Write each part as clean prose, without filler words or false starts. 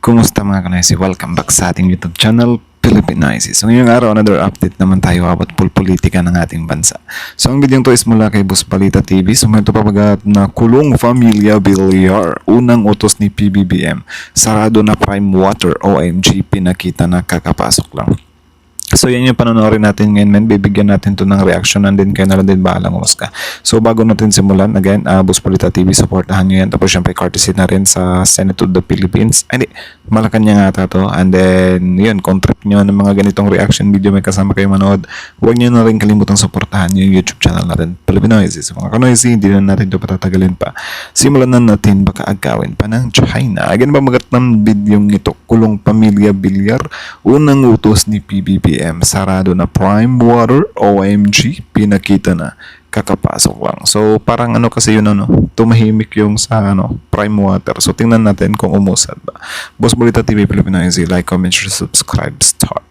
Kumusta mga kanaisi? Welcome back sa ating YouTube channel, Philippinisis. So ngayong araw, another update naman tayo about politika ng ating bansa. So ang video to is mula kay Boss Balita TV. So may ito papagat na kulong Familia Villar. Unang utos ni PBBM. Sarado na Prime Water, OMG, pinakita na kakapasok lang. So yan yung panonorin natin ngayon, men. Bibigyan natin to ng reaction, and then kayo na lang din bahalang umusga. So bago natin simulan, again, Boss Balita TV, supportahan nyo yan. Tapos syempre courtesy na rin sa Senate of the Philippines. Ay, hindi, Malacanang ata to. And then, yun, kung trip nyo ng mga ganitong reaction video, may kasama kayo manood, huwag nyo na rin kalimutang supportahan yung YouTube channel natin, Philippinoises. Mga kanoisy, hindi na natin ito patatagalin pa. Simulan na natin, baka agawin pa ng China. Again, pamagat ng video ito, kulong Familia Villar, unang utos ni PBBM. Sarado na Prime Water, OMG, pinakita na kakapasok lang. So parang kasi yun, tumahimik yung sa Prime Water. So tingnan natin kung umusad ba. Boss Balita TV Pilipinas, like, comment, share, subscribe, start.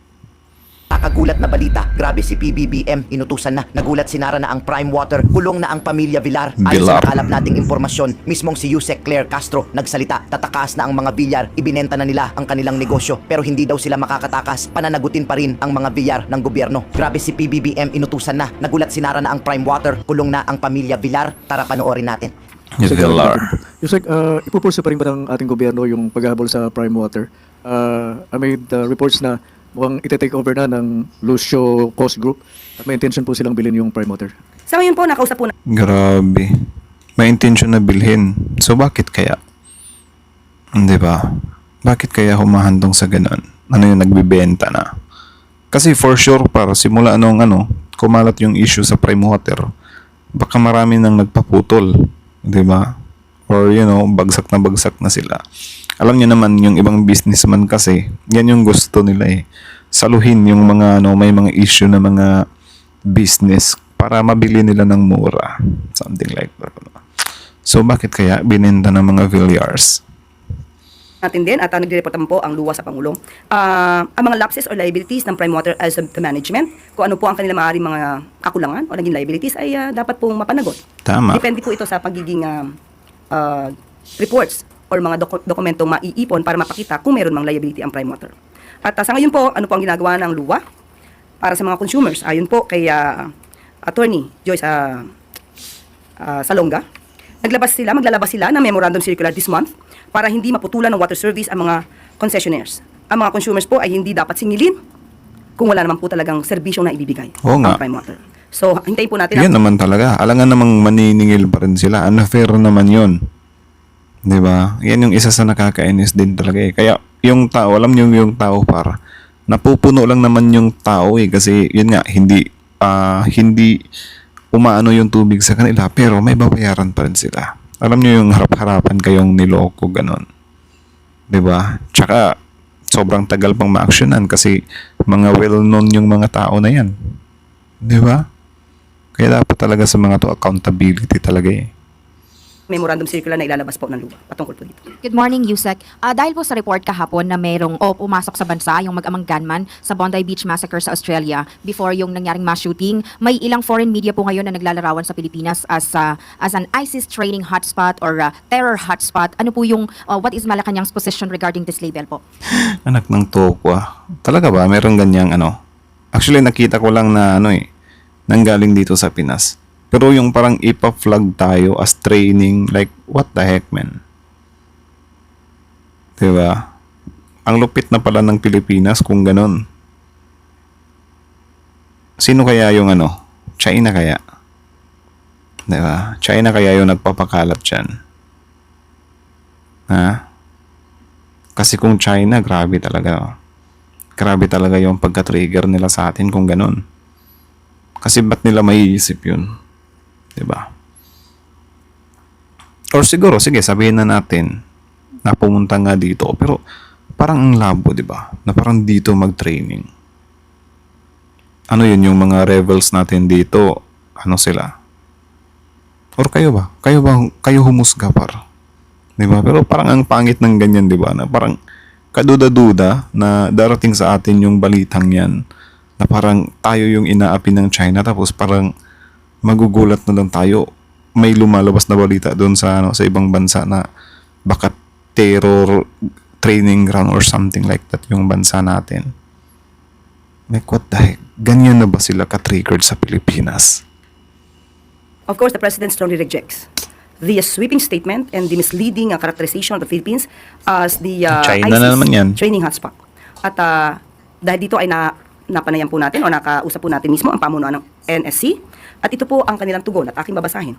Nakagulat na balita, grabe si PBBM, inutusan na, nagulat sinara na ang Prime Water, kulong na ang pamilya Villar. Ayon sa nakalap nating impormasyon, mismong si Yusek Claire Castro nagsalita, tatakaas na ang mga Villar, ibinenta na nila ang kanilang negosyo, pero hindi daw sila makakatakas, pananagutin pa rin ang mga Villar ng gobyerno. Grabe si PBBM, inutusan na, nagulat sinara na ang Prime Water, kulong na ang pamilya Villar. Tara panoorin natin. Villar. Yusek, ipupulsa pa rin ba ng ating gobyerno yung paghahabol sa Prime Water? I made reports na mukhang iti-take over na ng Lucio Coast Group at may intention po silang bilhin yung Prime Water. Sa ngayon po, nakausap po na. Grabe. May intention na bilhin. So bakit kaya? Hindi ba? Bakit kaya humahandong sa ganun? Ano yung nagbibenta na? Kasi for sure, para simula kumalat yung issue sa Prime Water, baka marami nang nagpaputol. Di ba? Or bagsak na sila. Alam niyo naman, yung ibang businessman kasi, yan yung gusto nila saluhin yung mga may mga issue na mga business para mabili nila ng mura. Something like that. So bakit kaya binenta ng mga Villars? Natin din at nagre-report naman po ang luwa sa Pangulo. Ang mga lapses or liabilities ng Prime Water as of the management, kung ano po ang kanilang maaaring mga kakulangan o naging liabilities ay dapat pong mapanagot. Tama. Depende po ito sa pagiging reports or mga dokumentong maiipon para mapakita kung meron mang liability ang Prime Water. At sa ngayon po, ano po ang ginagawa ng luwa para sa mga consumers? Ayon po kay Attorney Joyce Salonga, maglalabas sila ng memorandum circular this month para hindi maputulan ng water service ang mga concessionaires. Ang mga consumers po ay hindi dapat singilin kung wala naman po talagang serbisyong na ibibigay Oo nga. ang Prime Water. So, hintayin po natin. Yan naman talaga. Alangan namang maniningil pa rin sila. Unfair naman yun. Di ba? Yan yung isa sa nakakainis din talaga Kaya yung tao, alam niyo yung tao para napupuno lang naman yung tao kasi yun nga, hindi umaano yung tubig sa kanila pero may babayaran pa rin sila. Alam niyo yung harap-harapan kayong niloko, ganon. Di ba? Tsaka sobrang tagal pang ma-actionan kasi mga well-known yung mga tao na yan. Di ba? Kaya dapat talaga sa mga to accountability talaga Memorandum circular na ilalabas po ng luwa patungkol po dito. Good morning, Yusek. Dahil po sa report kahapon na mayroong pumasok sa bansa yung mag-amang gunman sa Bondi Beach Massacre sa Australia before yung nangyaring mass shooting, may ilang foreign media po ngayon na naglalarawan sa Pilipinas as an ISIS training hotspot or terror hotspot. Ano po yung what is Malacanang's position regarding this label po? Anak ng tokwa. Talaga ba? Meron ganyang Actually, nakita ko lang na nanggaling dito sa Pinas. Pero yung parang ipa-flag tayo as training, like, what the heck, man? Diba? Ang lupit na pala ng Pilipinas kung ganon. Sino kaya yung China kaya? Diba? China kaya yung nagpapakalat dyan? Ha? Kasi kung China, grabe talaga. Grabe talaga yung pagka-trigger nila sa atin kung ganon. Kasi ba't nila maiisip yun? Diba? Or siguro, sige, sabihin na natin na pumunta nga dito. Pero parang ang labo, diba? Na parang dito mag-training. Ano yun, yung mga rebels natin dito, sila? Or kayo ba? Kayo humusga par? Diba? Pero parang ang pangit ng ganyan, diba? Na parang kaduda-duda na darating sa atin yung balitang yan na parang tayo yung inaapi ng China tapos parang magugulat na lang tayo. May lumalabas na balita doon sa sa ibang bansa na baka training ground or something like that yung bansa natin. Like what the heck? Ganyan na ba sila ka-triggered sa Pilipinas? Of course, the President strongly rejects the sweeping statement and the misleading characterization of the Philippines as the China na naman yan. training hotspot. At dahil dito ay napanayan po natin o nakausap po natin mismo ang pamunuan ng NSC at ito po ang kanilang tugon at aking babasahin.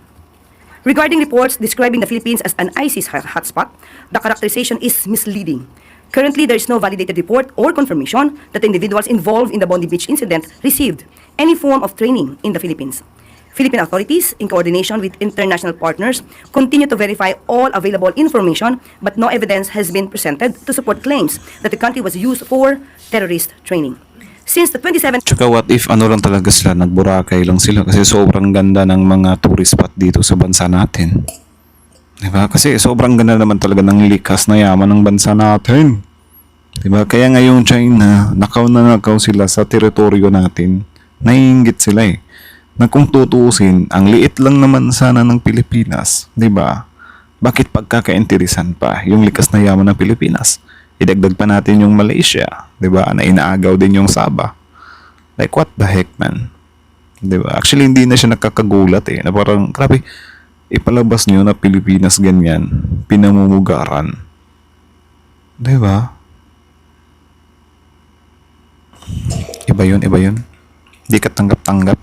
Regarding reports describing the Philippines as an ISIS hotspot, the characterization is misleading. Currently, there is no validated report or confirmation that the individuals involved in the Bondi Beach incident received any form of training in the Philippines. Philippine authorities, in coordination with international partners, continue to verify all available information, but no evidence has been presented to support claims that the country was used for terrorist training. Since the 27th Tsaka what if ano lang talaga sila, nagburakay lang sila kasi sobrang ganda ng mga tourist spot dito sa bansa natin. Diba? Kasi sobrang ganda naman talaga ng likas na yaman ng bansa natin. Diba? Kaya ngayong China, nakaw na nakaw sila sa teritoryo natin. Naiinggit sila eh. Na kung tutuusin, ang liit lang naman sana ng Pilipinas, 'di ba? Bakit pagkakainteresan pa yung likas na yaman ng Pilipinas? Idagdag pa natin yung Malaysia, 'di ba? Na inaagaw din yung Sabah. Like what the heck, man? 'Di ba? Actually hindi na siya nakakagulat eh. Na parang grabe ipalabas niyo na Pilipinas ganyan, pinamumugaran. 'Di ba? Iba 'yun. Di ka tanggap-tanggap.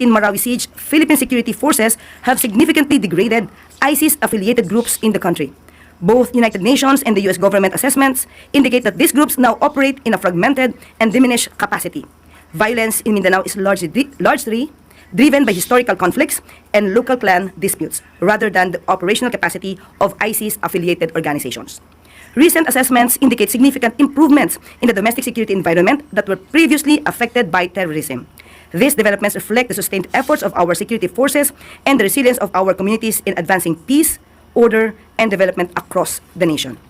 in Marawi siege, Philippine security forces have significantly degraded ISIS-affiliated groups in the country. Both United Nations and the U.S. government assessments indicate that these groups now operate in a fragmented and diminished capacity. Violence in Mindanao is largely driven by historical conflicts and local clan disputes, rather than the operational capacity of ISIS-affiliated organizations. Recent assessments indicate significant improvements in the domestic security environment that were previously affected by terrorism. These developments reflect the sustained efforts of our security forces and the resilience of our communities in advancing peace, order, and development across the nation.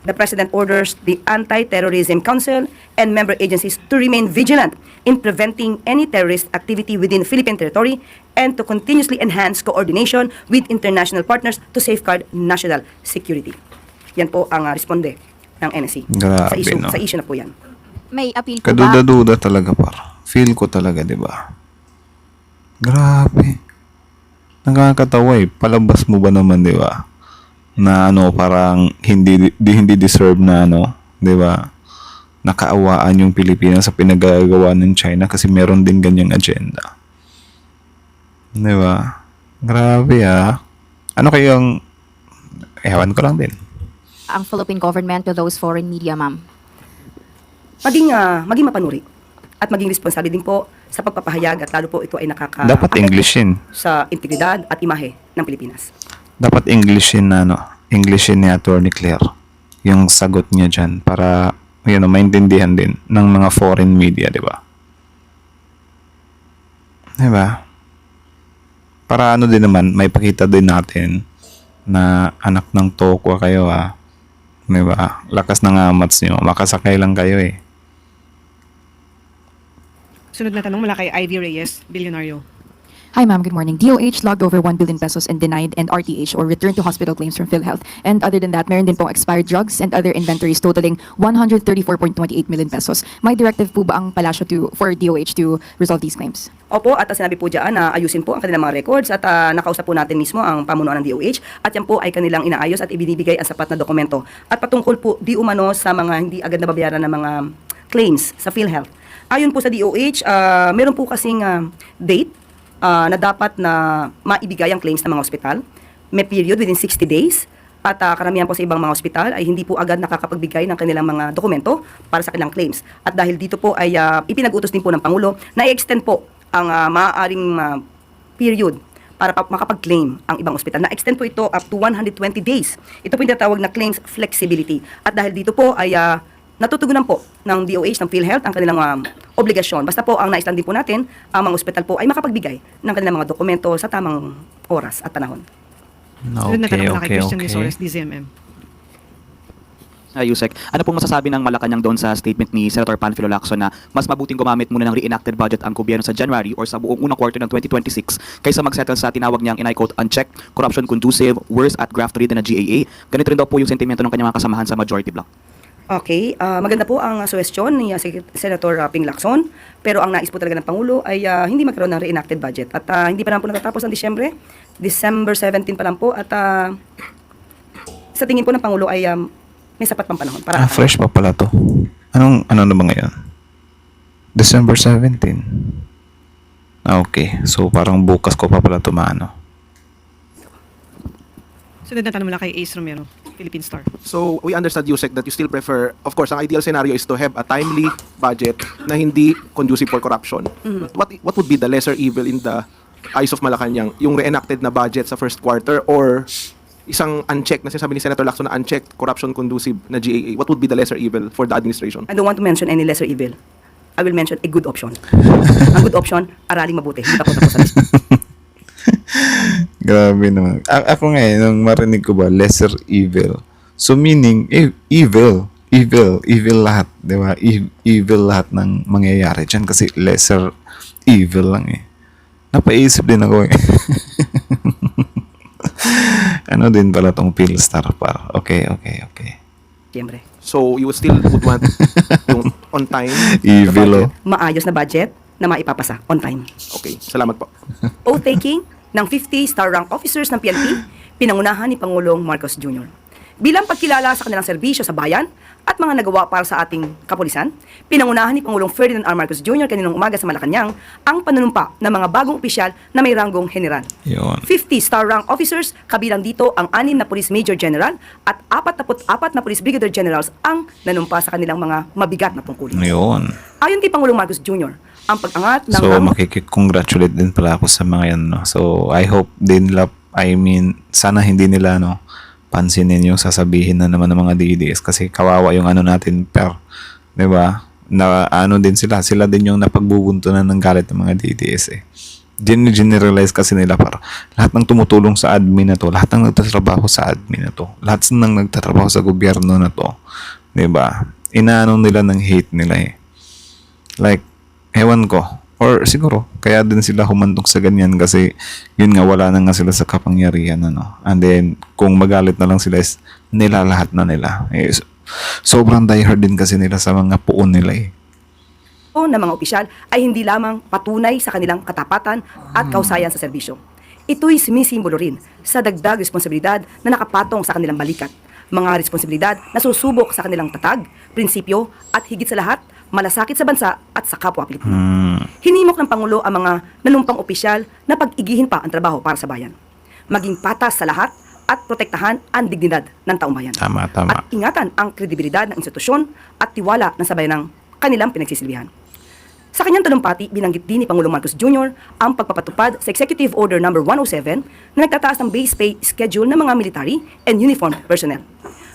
The President orders the Anti-Terrorism Council and member agencies to remain vigilant in preventing any terrorist activity within Philippine territory and to continuously enhance coordination with international partners to safeguard national security. Yan po ang responde ng NSC. Grabe, no? Sa issue na po yan. May appeal po ba? Kaduda-duda talaga par. Feel ko talaga, di ba? Grabe. Nakakatawa eh. Palabas mo ba naman, di ba? Na ano, parang hindi deserve na ano, di ba? Nakaawaan yung Pilipinas sa pinagagawa ng China kasi meron din ganyang agenda. Di ba? Grabe ah. Ano kayang, ewan ko lang din. Ang Philippine government to those foreign media, ma'am? Maging mapanuri at maging responsable din po sa pagpapahayag at lalo po ito ay Dapat Englishin. sa integridad at imahe ng Pilipinas. Dapat Englishin na ano, Englishin ni Attorney Claire yung sagot niya dyan para yun, maintindihan din ng mga foreign media, di ba? Di ba? Para ano din naman, may pakita din natin na anak ng tokwa kayo ah. Di ba? Lakas ng amats nyo. Makasakay lang kayo eh. Sunod na tanong mula kay Ivy Reyes, bilyonaryo. Hi ma'am, good morning. DOH logged over 1 billion pesos in denied and RTH or return to hospital claims from PhilHealth. And other than that, meron din pong expired drugs and other inventories totaling 134.28 million pesos. May directive po ba ang palasyo for DOH to resolve these claims? Opo, at sinabi po dyan na ayusin po ang kanilang mga records at nakausap po natin mismo ang pamunuan ng DOH at yan po ay kanilang inaayos at ibinibigay ang sapat na dokumento. At patungkol po di umano sa mga hindi agad nababayaran ng mga claims sa PhilHealth. Ayon po sa DOH, meron po kasing date na dapat na maibigay ang claims ng mga ospital. May period within 60 days. At karamihan po sa ibang mga ospital ay hindi po agad nakakapagbigay ng kanilang mga dokumento para sa kanilang claims. At dahil dito po ay ipinag-utos din po ng Pangulo na i-extend po ang maaaring period para makapag-claim ang ibang ospital. Na-extend po ito up to 120 days. Ito po yung tinatawag na claims flexibility. At dahil dito po ay natutugunan po ng DOH, ng PhilHealth, ang kanilang obligasyon. Basta po ang nais lang din po natin, ang mga ospital po ay makapagbigay ng kanilang mga dokumento sa tamang oras at panahon. Sunod na tanong mula kay Christian Misores, DZMM. Yusek, ano pong masasabi ng Malacanang doon sa statement ni Senator Panfilo Lacson na mas mabuting gumamit muna ng reenacted budget ang gobyerno sa January or sa buong unang quarter ng 2026 kaysa magsettle sa tinawag niyang, and I quote, unchecked, corruption conducive, worse at graft ridden na GAA. Ganito rin daw po yung sentimento ng kanyang mga kasamahan sa majority bloc. Okay, maganda po ang suwestyon ni Senator Ping Lacson, pero ang nais po talaga ng Pangulo ay hindi magkaroon ng reenacted budget. At hindi pa naman po natatapos ang Disyembre, December 17 pa lang po, at sa tingin po ng Pangulo ay may sapat pang panahon para Fresh pa pala to. Ano na ba ngayon? December 17. Okay. So, parang bukas ko pa pala ito maano. Sunod na tanong mula kay Ace Romero, Philippine Star. So, we understand, Yusek, that you still prefer, of course, ang ideal scenario is to have a timely budget na hindi conducive for corruption. What would be the lesser evil in the eyes of Malacanang? Yung reenacted na budget sa first quarter or isang unchecked, na sinasabi ni Senator Lacson na unchecked, corruption conducive na GAA? What would be the lesser evil for the administration? I don't want to mention any lesser evil. I will mention a good option. Ang good option, araling mabuti. Hindi ako tapos sa list. Grabe naman. Ako nga nung marinig ko ba, lesser evil. So meaning, evil lahat, di ba? Evil lahat ng mangyayari dyan kasi lesser evil lang eh. Napaisip din ako eh. Ano din pala tong Philstar par. Okay. Siyempre. So, you still would want yung on time? Evil oh. Maayos na budget na maipapasa on time. Okay, salamat po. Oath-taking ng 50 star rank officers ng PNP, pinangunahan ni Pangulong Marcos Jr. Bilang pagkilala sa kanilang serbisyo sa bayan at mga nagawa para sa ating kapulisan, pinangunahan ni Pangulong Ferdinand R. Marcos Jr. kaninang umaga sa Malacanang ang panunumpa ng mga bagong opisyal na may ranggong general. Yun. 50 star rank officers, kabilang dito ang 6 na Police Major General at 44 na Police Brigadier Generals ang nanumpa sa kanilang mga mabigat na tungkulin. Yun. Ayon kay Pangulong Marcos Jr., ang pag-angat ng So, makikicongratulate din pala ako sa mga yan, no? So, I hope din nila, sana hindi nila, no, pansinin yung sasabihin na naman ng mga DDS kasi kawawa yung ano natin di ba? Na ano din sila din yung napagbubuntunan ng galit ng mga DDS eh. Generalize kasi nila para lahat ng tumutulong sa admin na to, lahat ng nagtatrabaho sa admin na to, lahat ng nagtatrabaho sa gobyerno na to, di ba? Inaano nila ng hate nila eh. Like, ewan ko, or siguro, kaya din sila humantong sa ganyan kasi yun nga, wala na nga sila sa kapangyarihan, ano. And then, kung magalit na lang sila is nilalahat na nila. Eh, sobrang diehard din kasi nila sa mga puon nila eh. ng mga opisyal ay hindi lamang patunay sa kanilang katapatan at kausayan sa serbisyo. Ito'y sumisimbolo rin sa dagdag responsibilidad na nakapatong sa kanilang balikat. Mga responsibilidad na susubok sa kanilang tatag, prinsipyo at higit sa lahat, malasakit sa bansa at sa kapwa Pilipino. Hinimok ng Pangulo ang mga nanumpang opisyal na pag-igihin pa ang trabaho para sa bayan. Maging patas sa lahat at protektahan ang dignidad ng taong bayan. Tama. At ingatan ang kredibilidad ng institusyon at tiwala ng sabayan ng kanilang pinagsisilbihan. Sa kanyang talumpati, binanggit din ni Pangulong Marcos Jr. ang pagpapatupad sa Executive Order No. 107 na nagtataas ng base pay schedule ng mga military and uniformed personnel.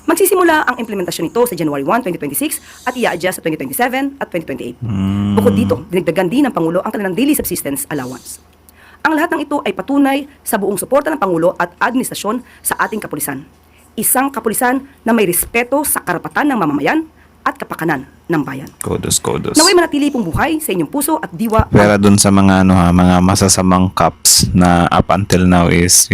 Magsisimula ang implementasyon nito sa January 1, 2026 at i-adjust sa 2027 at 2028. Bukod dito, dinagdagan din ng Pangulo ang kanilang daily subsistence allowance. Ang lahat ng ito ay patunay sa buong suporta ng Pangulo at administrasyon sa ating kapulisan. Isang kapulisan na may respeto sa karapatan ng mamamayan at kapakanan ng bayan. Kodos. Naway manatili pong buhay sa inyong puso at diwa. Pero dun sa mga mga masasamang cops na up until now is,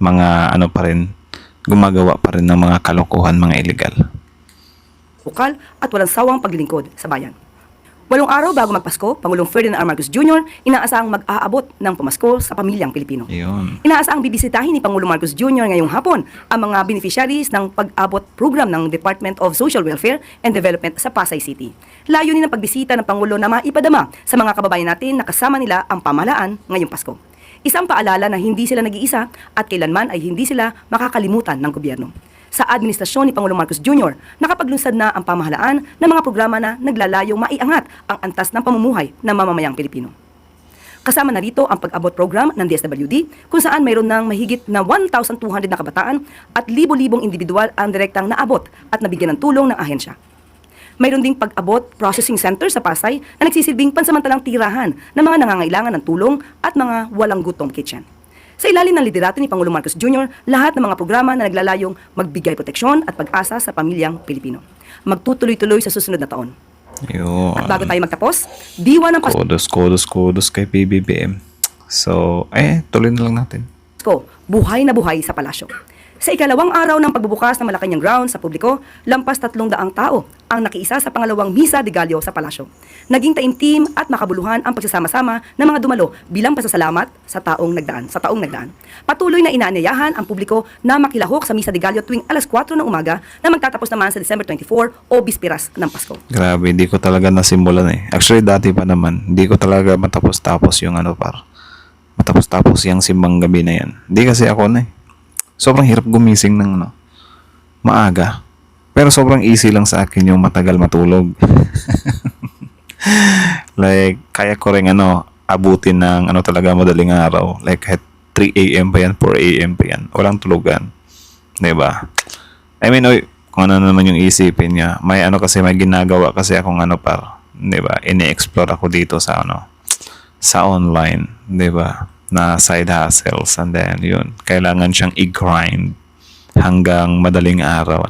mga pa rin, gumagawa pa rin ng mga kalokohan, mga illegal. Bukal at walang sawang paglilingkod sa bayan. 8 araw bago magpasko, Pangulong Ferdinand R. Marcos Jr. inaasahang mag-aabot ng pamasko sa pamilyang Pilipino. Yun. Inaasahang bibisitahin ni Pangulong Marcos Jr. ngayong hapon ang mga beneficiaries ng pag-abot program ng Department of Social Welfare and Development sa Pasay City. Layunin ng pagbisita ng Pangulo na maipadama sa mga kababayan natin na kasama nila ang pamahalaan ngayong Pasko. Isang paalala na hindi sila nag-iisa at kailanman ay hindi sila makakalimutan ng gobyerno. Sa administrasyon ni Pangulong Marcos Jr., nakapaglunsad na ang pamahalaan ng mga programa na naglalayong maiangat ang antas ng pamumuhay ng mamamayang Pilipino. Kasama na rito ang pag-abot program ng DSWD kung saan mayroon ng mahigit na 1,200 na kabataan at libo-libong individual ang direktang naabot at nabigyan ng tulong ng ahensya. Mayroon ding pag-abot processing center sa Pasay na nagsisilbing pansamantalang tirahan ng mga nangangailangan ng tulong at mga walang gutom kitchen. Sa ilalim ng liderato ni Pangulong Marcos Jr., lahat ng mga programa na naglalayong magbigay proteksyon at pag-asa sa pamilyang Pilipino. Magtutuloy-tuloy sa susunod na taon. Yun. At bago tayo magtapos, diwa ng Kodos kay PBBM. So, tuloy na lang natin. Pasko, buhay na buhay sa palasyo. Sa ikalawang araw ng pagbubukas ng Malacanang Grounds sa publiko, lampas 300 tao ang nakiisa sa pangalawang Misa de Gallo sa palasyo. Naging taimtim at makabuluhan ang pagsasama-sama ng mga dumalo bilang pasasalamat sa taong nagdaan. Patuloy na inaanyayahan ang publiko na makilahok sa Misa de Gallo tuwing alas 4 ng umaga na magtatapos naman sa December 24 o Bispiras ng Pasko. Grabe, hindi ko talaga nasimulan eh. Actually, dati pa naman, hindi ko talaga matapos-tapos yung matapos-tapos yung simbang gabi na yan. Hindi kasi ako na eh. Sobrang hirap gumising ng maaga. Pero sobrang easy lang sa akin yung matagal matulog. Like, kaya ko rin abutin ng talaga madaling araw. Like, kahit 3 a.m. pa yan, 4 a.m. pa yan. Walang tulugan. Diba? I mean, kung ano naman yung isipin niya. May may ginagawa kasi akong diba? Ini-explore ako dito sa sa online. Diba? Na side hustles, and then yun, kailangan siyang i-grind hanggang madaling araw,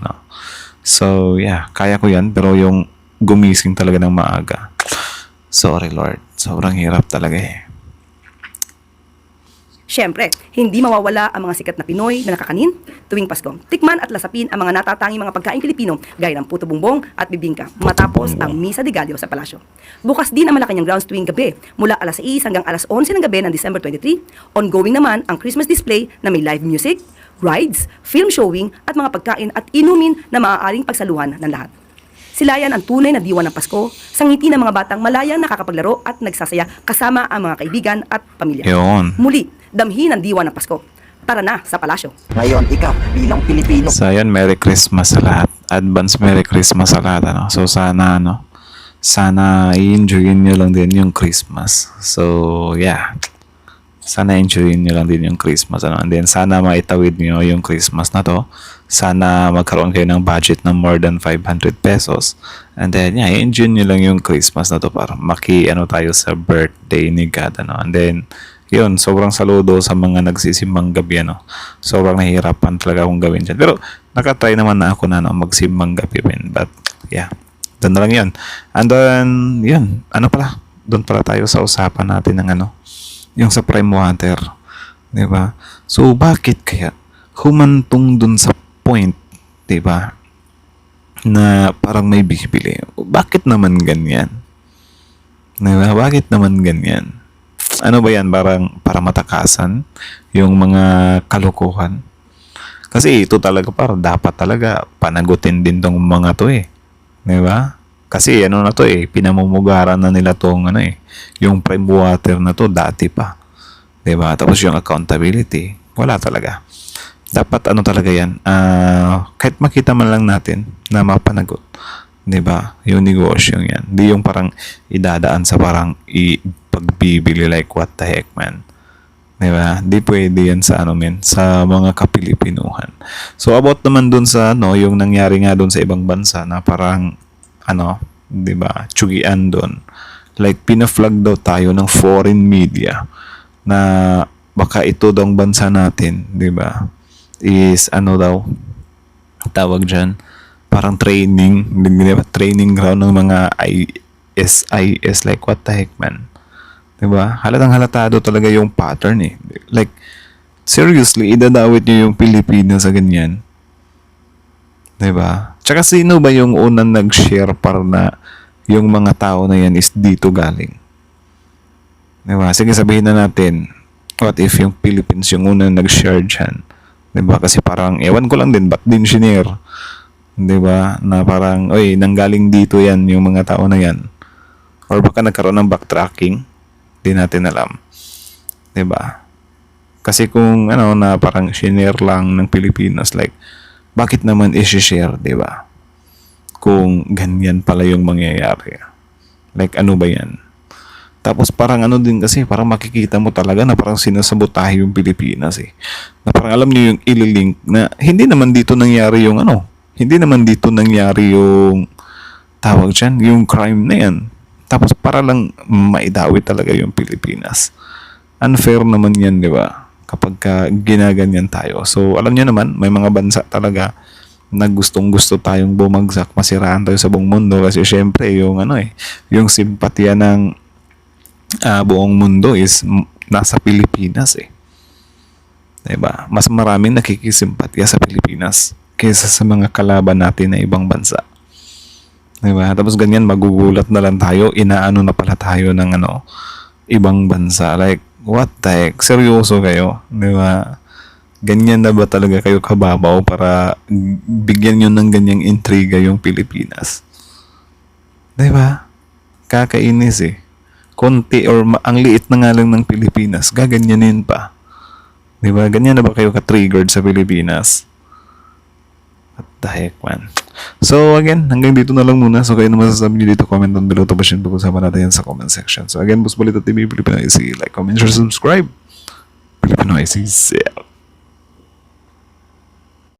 So yeah, kaya ko yan, pero yung gumising talaga ng maaga, sorry Lord, sobrang hirap talaga eh. Siyempre, hindi mawawala ang mga sikat na Pinoy na nakakanin tuwing Pasko. Tikman at lasapin ang mga natatanging mga pagkain Pilipino gaya ng puto bumbong at bibingka matapos ang Misa de Gallo sa palasyo. Bukas din ang Malacanang Grounds tuwing gabi mula alas 6 hanggang alas 11 ng gabi ng December 23. Ongoing naman ang Christmas display na may live music, rides, film showing at mga pagkain at inumin na maaaring pagsaluhan ng lahat. Sila yan ang tunay na diwa ng Pasko, sa ngiti ng mga batang malayang nakakapaglaro at nagsasaya kasama ang mga kaibigan at pamilya. Yun. Muli, damhin ang diwa ng Pasko. Tara na sa palasyo. Ngayon, ikaw bilang Pilipino, So yan, Merry Christmas sa lahat. Advance Merry Christmas sa lahat, So sana sana i-enjoyin nyo lang din yung Christmas. So yeah, sana enjoyin nyo lang din yung Christmas, And then sana maitawid nyo yung Christmas na to. Sana magkaroon kayo ng budget ng more than 500 pesos. And then yeah, enjoy nyo lang yung Christmas na to para tayo sa birthday ni God, And then yun, sobrang saludo sa mga nagsisimbang gabi, Sobrang nahihirapan talaga akong gawin dyan. Pero nakatry naman na ako na magsimbang gabi rin. But yeah, doon na lang yun. And then yun, doon pala tayo sa usapan natin ng yung sa Prime Water, di ba? So bakit kaya humantong dun sa point, di ba, na parang may bibili? Bakit naman ganyan? Di ba? Bakit naman ganyan? Ano ba yan? Para matakasan yung mga kalokohan? Kasi ito talaga dapat talaga panagutin din tong mga to eh. Di ba? Kasi pinamumugaran na nila tong yung Prime Water na to dati pa. 'Di ba? Tapos yung accountability, wala talaga. Dapat talaga 'yan. Kahit makita man lang natin na mapanagot, 'di ba? Yung negosyo 'yan. Hindi yung parang idadaan sa parang pagbibili, like what the heck, man. 'Di ba? Di pwede 'yan sa sa mga Kapilipinuhan. So about naman dun sa yung nangyari nga dun sa ibang bansa na parang 'di ba? Tsugian doon. Like pina-flag daw tayo ng foreign media na baka ito daw bansa natin, 'di ba? Is daw tawag diyan, parang training ground ng mga ISIS, like what the heck, man. 'Di ba? Halatang halatado talaga yung pattern eh. Like seriously, idadawit niyo yung Pilipino sa ganyan. 'Di ba? Tsaka sino ba yung unang nag-share para na yung mga tao na yan is dito galing? 'Di ba? Sige, sabihin na natin, what if yung Philippines yung unang nag-share dyan? 'Di ba? Kasi parang, ewan ko lang din, ba't din shinare? 'Di ba? Na parang, nanggaling dito yan yung mga tao na yan. Or baka nagkaroon ng backtracking, di natin alam. 'Di ba? Kasi kung na parang shinare lang ng Pilipinas, like, bakit naman i-share, 'di ba? Kung ganyan pala yung mangyayari. Like, ano ba yan? Tapos parang din kasi, parang makikita mo talaga na parang sinasabotahe yung Pilipinas eh. Na parang alam niyo yung ililink na hindi naman dito nangyari yung hindi naman dito nangyari yung tawag dyan, yung crime na yan. Tapos para lang maidawit talaga yung Pilipinas. Unfair naman yan, di ba? Kapag ginaganyan tayo. So, alam niyo naman, may mga bansa talaga na gustong-gusto tayong bumagsak, masiraan tayo sa buong mundo kasi syempre yung yung simpatya ng buong mundo is nasa Pilipinas eh. Diba? Mas maraming nakikisimpatya sa Pilipinas kaysa sa mga kalaban natin na ibang bansa. Diba? Tapos ganyan, magugulat na lang tayo, inaano na pala tayo ng ibang bansa. Like, what the heck? Seryoso kayo? Diba? Ganyan na ba talaga kayo kababaw para bigyan nyo ng ganyang intriga yung Pilipinas? Diba? Kakainis eh. Konti or ang liit na nga lang ng Pilipinas, gaganyanin pa. Diba? Ganyan na ba kayo ka-triggered sa Pilipinas? What the heck, man? So, again, hanggang dito na lang muna. So, kayo naman sasabi nyo dito, comment down below. Tapos yun, pag-usapan natin yan sa comment section. So, again, Boss Balita TV, Filipino IC. Like, comment, share, subscribe. Filipino IC,